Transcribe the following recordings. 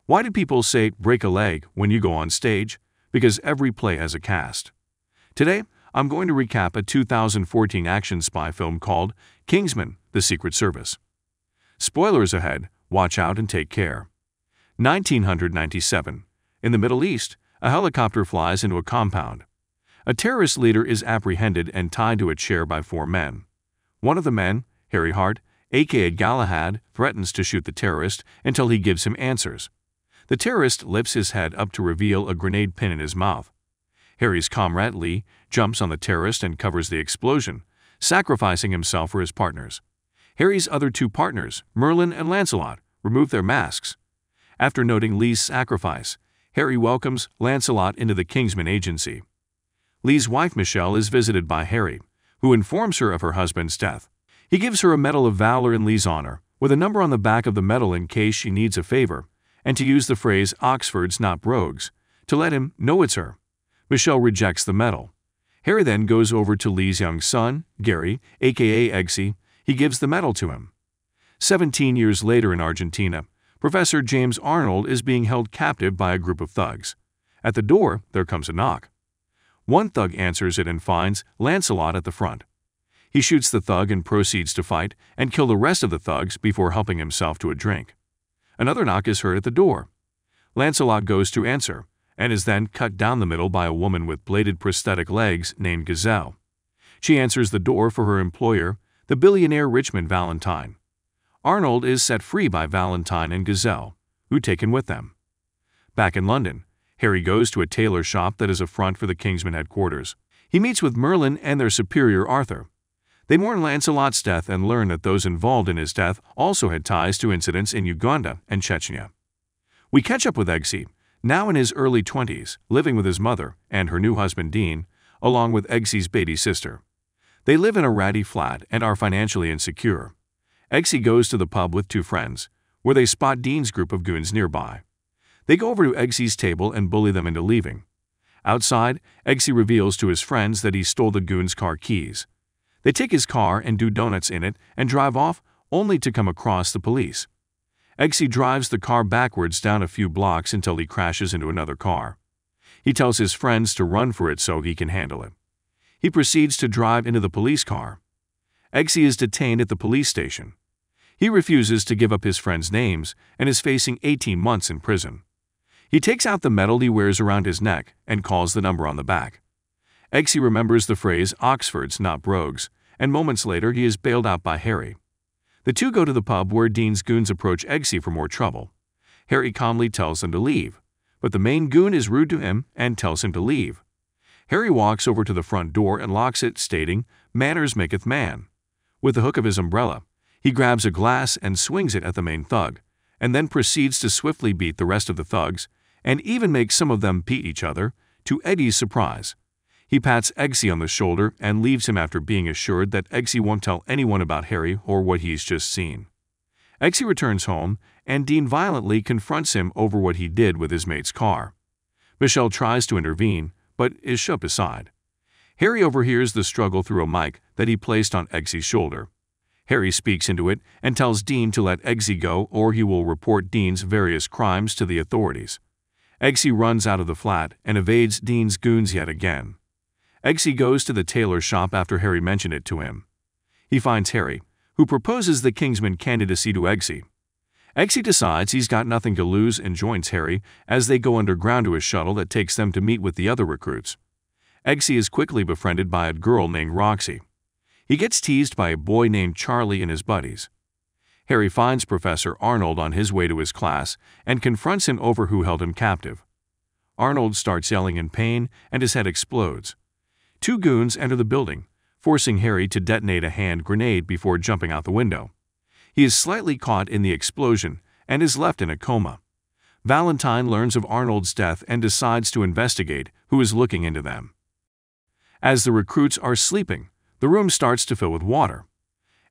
Why do people say break a leg when you go on stage? Because every play has a cast. Today, I'm going to recap a 2014 action spy film called Kingsman: The Secret Service. Spoilers ahead, watch out and take care. 1997. In the Middle East, a helicopter flies into a compound. A terrorist leader is apprehended and tied to a chair by 4 men. One of the men, Harry Hart, aka Galahad, threatens to shoot the terrorist until he gives him answers. The terrorist lifts his head up to reveal a grenade pin in his mouth. Harry's comrade Lee jumps on the terrorist and covers the explosion, sacrificing himself for his partners. Harry's other 2 partners, Merlin and Lancelot, remove their masks. After noting Lee's sacrifice, Harry welcomes Lancelot into the Kingsman agency. Lee's wife Michelle is visited by Harry, who informs her of her husband's death. He gives her a medal of valor in Lee's honor, with a number on the back of the medal in case she needs a favor, and to use the phrase "Oxford's not brogues," to let him know it's her. Michelle rejects the medal. Harry then goes over to Lee's young son, Gary, aka Eggsy. He gives the medal to him. 17 years later in Argentina, Professor James Arnold is being held captive by a group of thugs. At the door, there comes a knock. One thug answers it and finds Lancelot at the front. He shoots the thug and proceeds to fight and kill the rest of the thugs before helping himself to a drink. Another knock is heard at the door. Lancelot goes to answer, and is then cut down the middle by a woman with bladed prosthetic legs named Gazelle. She answers the door for her employer, the billionaire Richmond Valentine. Arnold is set free by Valentine and Gazelle, who take him with them. Back in London, Harry goes to a tailor shop that is a front for the Kingsman headquarters. He meets with Merlin and their superior Arthur. They mourn Lancelot's death and learn that those involved in his death also had ties to incidents in Uganda and Chechnya. We catch up with Eggsy, now in his early 20s, living with his mother and her new husband Dean, along with Eggsy's baby sister. They live in a ratty flat and are financially insecure. Eggsy goes to the pub with 2 friends, where they spot Dean's group of goons nearby. They go over to Eggsy's table and bully them into leaving. Outside, Eggsy reveals to his friends that he stole the goons' car keys. They take his car and do donuts in it and drive off, only to come across the police. Eggsy drives the car backwards down a few blocks until he crashes into another car. He tells his friends to run for it so he can handle it. He proceeds to drive into the police car. Eggsy is detained at the police station. He refuses to give up his friends' names and is facing 18 months in prison. He takes out the medal he wears around his neck and calls the number on the back. Eggsy remembers the phrase "Oxford's not brogues," and moments later he is bailed out by Harry. The 2 go to the pub where Dean's goons approach Eggsy for more trouble. Harry calmly tells them to leave, but the main goon is rude to him and tells him to leave. Harry walks over to the front door and locks it, stating, "Manners maketh man." With the hook of his umbrella, he grabs a glass and swings it at the main thug, and then proceeds to swiftly beat the rest of the thugs, and even make some of them beat each other, to Eddie's surprise. He pats Eggsy on the shoulder and leaves him after being assured that Eggsy won't tell anyone about Harry or what he's just seen. Eggsy returns home, and Dean violently confronts him over what he did with his mate's car. Michelle tries to intervene, but is shoved aside. Harry overhears the struggle through a mic that he placed on Eggsy's shoulder. Harry speaks into it and tells Dean to let Eggsy go or he will report Dean's various crimes to the authorities. Eggsy runs out of the flat and evades Dean's goons yet again. Eggsy goes to the tailor shop after Harry mentioned it to him. He finds Harry, who proposes the Kingsman candidacy to Eggsy. Eggsy decides he's got nothing to lose and joins Harry as they go underground to a shuttle that takes them to meet with the other recruits. Eggsy is quickly befriended by a girl named Roxy. He gets teased by a boy named Charlie and his buddies. Harry finds Professor Arnold on his way to his class and confronts him over who held him captive. Arnold starts yelling in pain and his head explodes. 2 goons enter the building, forcing Harry to detonate a hand grenade before jumping out the window. He is slightly caught in the explosion and is left in a coma. Valentine learns of Arnold's death and decides to investigate who is looking into them. As the recruits are sleeping, the room starts to fill with water.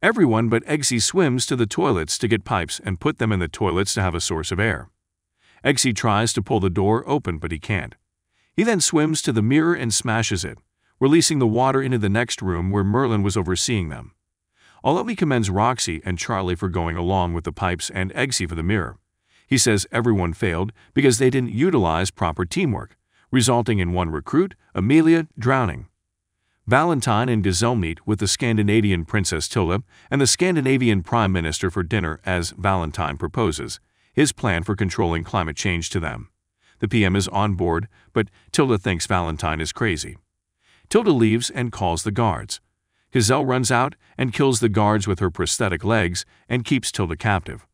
Everyone but Eggsy swims to the toilets to get pipes and put them in the toilets to have a source of air. Eggsy tries to pull the door open, but he can't. He then swims to the mirror and smashes it, releasing the water into the next room where Merlin was overseeing them. Although he commends Roxy and Charlie for going along with the pipes and Eggsy for the mirror, He says everyone failed because they didn't utilize proper teamwork, resulting in one recruit, Amelia, drowning. Valentine and Gazelle meet with the Scandinavian Princess Tilda and the Scandinavian Prime Minister for dinner as Valentine proposes his plan for controlling climate change to them. The PM is on board, but Tilda thinks Valentine is crazy. Tilda leaves and calls the guards. Gazelle runs out and kills the guards with her prosthetic legs and keeps Tilda captive.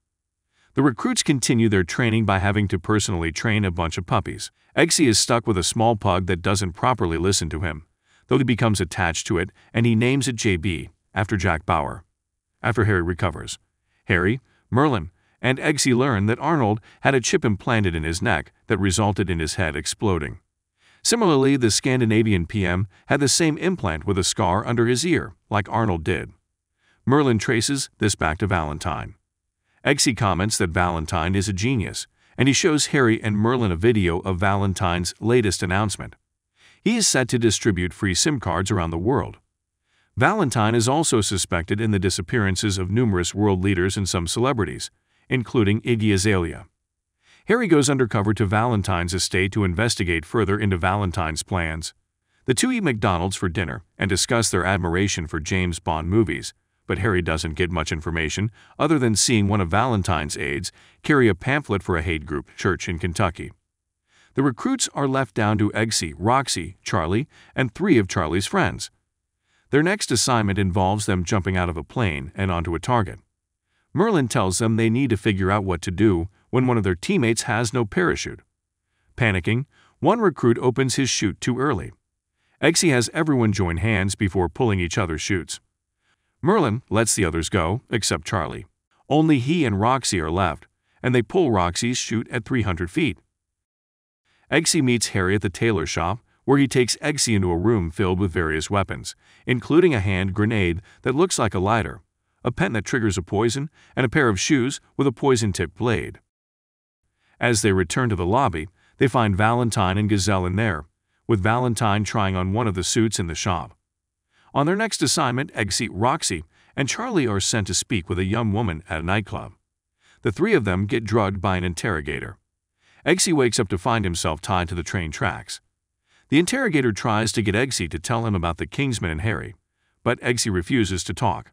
The recruits continue their training by having to personally train a bunch of puppies. Eggsy is stuck with a small pug that doesn't properly listen to him, though he becomes attached to it and he names it JB, after Jack Bauer. After Harry recovers, Harry, Merlin, and Eggsy learn that Arnold had a chip implanted in his neck that resulted in his head exploding. Similarly, the Scandinavian PM had the same implant with a scar under his ear, like Arnold did. Merlin traces this back to Valentine. Eggsy comments that Valentine is a genius, and he shows Harry and Merlin a video of Valentine's latest announcement. He is set to distribute free SIM cards around the world. Valentine is also suspected in the disappearances of numerous world leaders and some celebrities, including Iggy Azalea. Harry goes undercover to Valentine's estate to investigate further into Valentine's plans. The two eat McDonald's for dinner and discuss their admiration for James Bond movies, but Harry doesn't get much information other than seeing one of Valentine's aides carry a pamphlet for a hate group church in Kentucky. The recruits are left down to Eggsy, Roxy, Charlie, and 3 of Charlie's friends. Their next assignment involves them jumping out of a plane and onto a target. Merlin tells them they need to figure out what to do when one of their teammates has no parachute. Panicking, one recruit opens his chute too early. Eggsy has everyone join hands before pulling each other's chutes. Merlin lets the others go, except Charlie. Only he and Roxy are left, and they pull Roxy's chute at 300 feet. Eggsy meets Harry at the tailor shop, where he takes Eggsy into a room filled with various weapons, including a hand grenade that looks like a lighter, a pen that triggers a poison, and a pair of shoes with a poison-tipped blade. As they return to the lobby, they find Valentine and Gazelle in there, with Valentine trying on one of the suits in the shop. On their next assignment, Eggsy, Roxy, and Charlie are sent to speak with a young woman at a nightclub. The 3 of them get drugged by an interrogator. Eggsy wakes up to find himself tied to the train tracks. The interrogator tries to get Eggsy to tell him about the Kingsman and Harry, but Eggsy refuses to talk.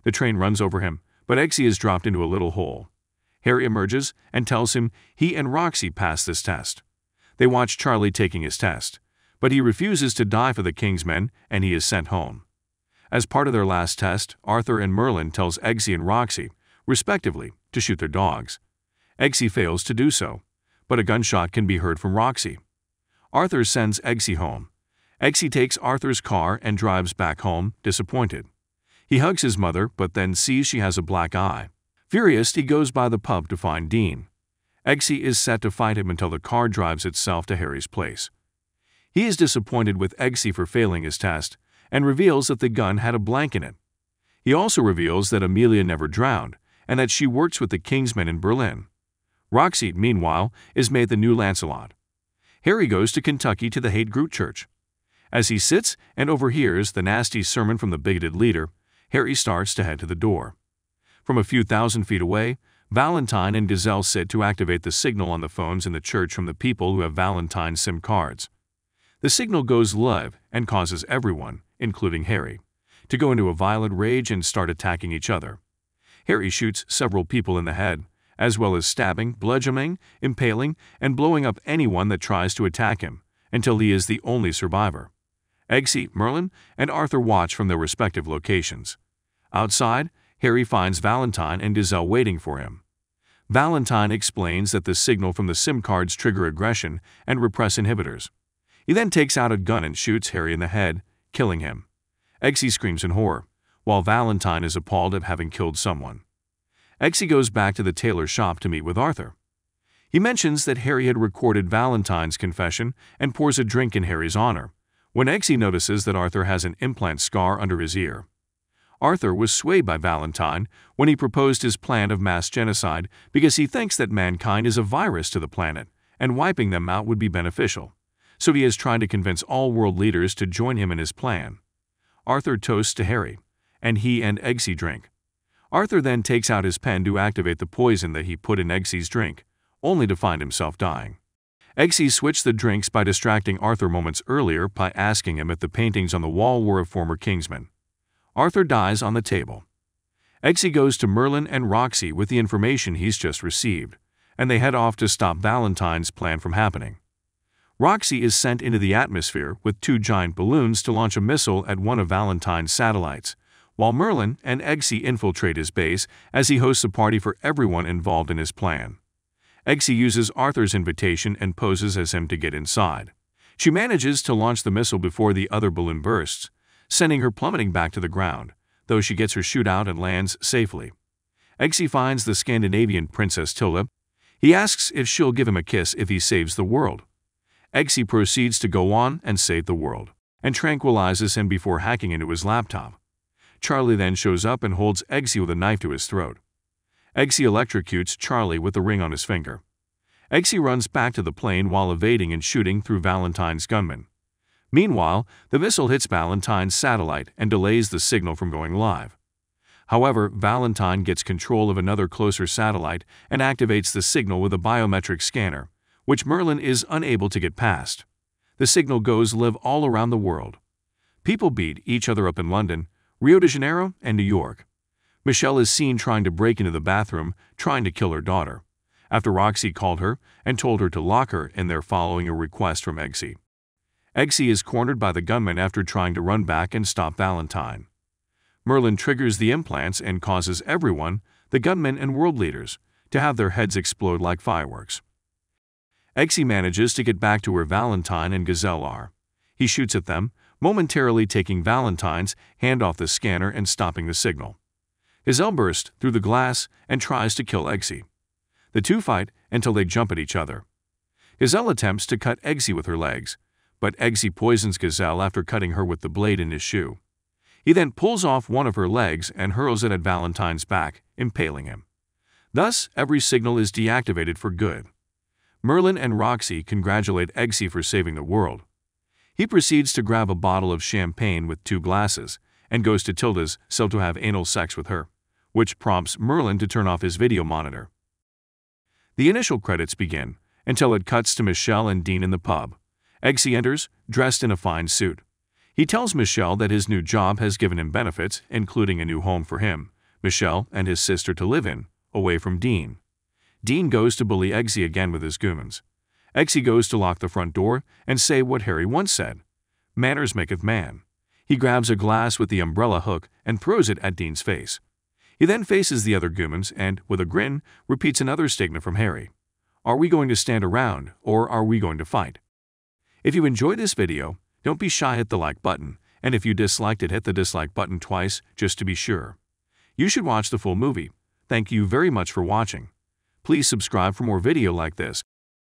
The train runs over him, but Eggsy is dropped into a little hole. Harry emerges and tells him he and Roxy passed this test. They watch Charlie taking his test, but he refuses to die for the Kingsmen and he is sent home. As part of their last test, Arthur and Merlin tells Eggsy and Roxy, respectively, to shoot their dogs. Eggsy fails to do so, but a gunshot can be heard from Roxy. Arthur sends Eggsy home. Eggsy takes Arthur's car and drives back home, disappointed. He hugs his mother, but then sees she has a black eye. Furious, he goes by the pub to find Dean. Eggsy is set to fight him until the car drives itself to Harry's place. He is disappointed with Eggsy for failing his test and reveals that the gun had a blank in it. He also reveals that Amelia never drowned and that she works with the Kingsmen in Berlin. Roxy, meanwhile, is made the new Lancelot. Harry goes to Kentucky to the hate group church. As he sits and overhears the nasty sermon from the bigoted leader, Harry starts to head to the door. From a few thousand feet away, Valentine and Gazelle sit to activate the signal on the phones in the church from the people who have Valentine's SIM cards. The signal goes live and causes everyone, including Harry, to go into a violent rage and start attacking each other. Harry shoots several people in the head, as well as stabbing, bludgeoning, impaling, and blowing up anyone that tries to attack him, until he is the only survivor. Eggsy, Merlin, and Arthur watch from their respective locations. Outside, Harry finds Valentine and Gazelle waiting for him. Valentine explains that the signal from the SIM cards trigger aggression and repress inhibitors. He then takes out a gun and shoots Harry in the head, killing him. Eggsy screams in horror, while Valentine is appalled at having killed someone. Eggsy goes back to the tailor shop to meet with Arthur. He mentions that Harry had recorded Valentine's confession and pours a drink in Harry's honor, when Eggsy notices that Arthur has an implant scar under his ear. Arthur was swayed by Valentine when he proposed his plan of mass genocide because he thinks that mankind is a virus to the planet and wiping them out would be beneficial, so he is trying to convince all world leaders to join him in his plan. Arthur toasts to Harry, and he and Eggsy drink. Arthur then takes out his pen to activate the poison that he put in Eggsy's drink, only to find himself dying. Eggsy switched the drinks by distracting Arthur moments earlier by asking him if the paintings on the wall were of former Kingsmen. Arthur dies on the table. Eggsy goes to Merlin and Roxy with the information he's just received, and they head off to stop Valentine's plan from happening. Roxy is sent into the atmosphere with 2 giant balloons to launch a missile at one of Valentine's satellites, while Merlin and Eggsy infiltrate his base as he hosts a party for everyone involved in his plan. Eggsy uses Arthur's invitation and poses as him to get inside. She manages to launch the missile before the other balloon bursts, sending her plummeting back to the ground, though she gets her chute out and lands safely. Eggsy finds the Scandinavian princess Tilda. He asks if she'll give him a kiss if he saves the world. Eggsy proceeds to go on and save the world, and tranquilizes him before hacking into his laptop. Charlie then shows up and holds Eggsy with a knife to his throat. Eggsy electrocutes Charlie with the ring on his finger. Eggsy runs back to the plane while evading and shooting through Valentine's gunmen. Meanwhile, the missile hits Valentine's satellite and delays the signal from going live. However, Valentine gets control of another closer satellite and activates the signal with a biometric scanner, which Merlin is unable to get past. The signal goes live all around the world. People beat each other up in London, Rio de Janeiro, and New York. Michelle is seen trying to break into the bathroom, trying to kill her daughter, after Roxy called her and told her to lock her in there following a request from Eggsy. Eggsy is cornered by the gunman after trying to run back and stop Valentine. Merlin triggers the implants and causes everyone, the gunmen and world leaders, to have their heads explode like fireworks. Eggsy manages to get back to where Valentine and Gazelle are. He shoots at them, momentarily taking Valentine's hand off the scanner and stopping the signal. Gazelle bursts through the glass and tries to kill Eggsy. The two fight until they jump at each other. Gazelle attempts to cut Eggsy with her legs, but Eggsy poisons Gazelle after cutting her with the blade in his shoe. He then pulls off one of her legs and hurls it at Valentine's back, impaling him. Thus, every signal is deactivated for good. Merlin and Roxy congratulate Eggsy for saving the world. He proceeds to grab a bottle of champagne with 2 glasses and goes to Tilda's cell to have anal sex with her, which prompts Merlin to turn off his video monitor. The initial credits begin until it cuts to Michelle and Dean in the pub. Eggsy enters, dressed in a fine suit. He tells Michelle that his new job has given him benefits, including a new home for him, Michelle, and his sister to live in, away from Dean. Dean goes to bully Eggsy again with his goons. Eggsy goes to lock the front door and say what Harry once said, "Manners maketh man." He grabs a glass with the umbrella hook and throws it at Dean's face. He then faces the other goons and, with a grin, repeats another statement from Harry. "Are we going to stand around, or are we going to fight?" If you enjoyed this video, don't be shy, hit the like button, and if you disliked it, hit the dislike button twice just to be sure. You should watch the full movie. Thank you very much for watching. Please subscribe for more video like this.